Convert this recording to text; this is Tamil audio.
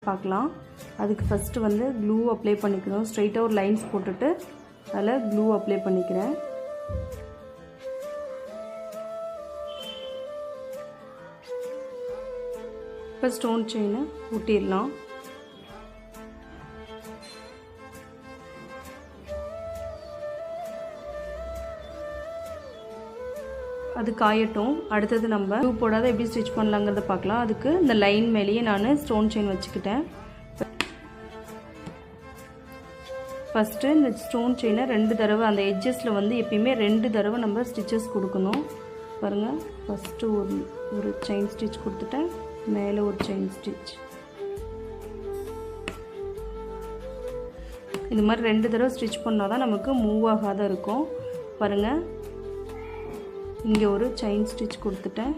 பார்க்கலாம். அதுக்கு ஃபஸ்ட்டு வந்து க்ளூ அப்ளை பண்ணிக்கணும். ஸ்ட்ரைட்டாக ஒரு லைன்ஸ் போட்டுட்டு அதில் க்ளூ அப்ளை பண்ணிக்கிறேன். இப்போ ஸ்டோன் செயினை ஊட்டிடலாம். அது காயட்டும். அடுத்தது நம்ம க்ளூ போடாத எப்படி ஸ்டிச் பண்ணலாங்கிறத பார்க்கலாம். அதுக்கு இந்த லைன் மேலேயே நான் ஸ்டோன் செயின் வச்சுக்கிட்டேன். ஃபஸ்ட்டு இந்த ஸ்டோன் செயினை 2 தடவை அந்த எட்ஜஸில் வந்து எப்பயுமே 2 தடவை நம்ம ஸ்டிச்சஸ் கொடுக்கணும். பாருங்கள், ஃபஸ்ட்டு ஒரு செயின் ஸ்டிச் கொடுத்துட்டேன், மேலே ஒரு செயின் ஸ்டிச். இது மாதிரி 2 தடவை ஸ்டிச் பண்ணால் தான் நமக்கு மூவ் ஆகாத இருக்கும். பாருங்கள், இங்கே ஒரு செயின் ஸ்டிச் கொடுத்துட்டேன்.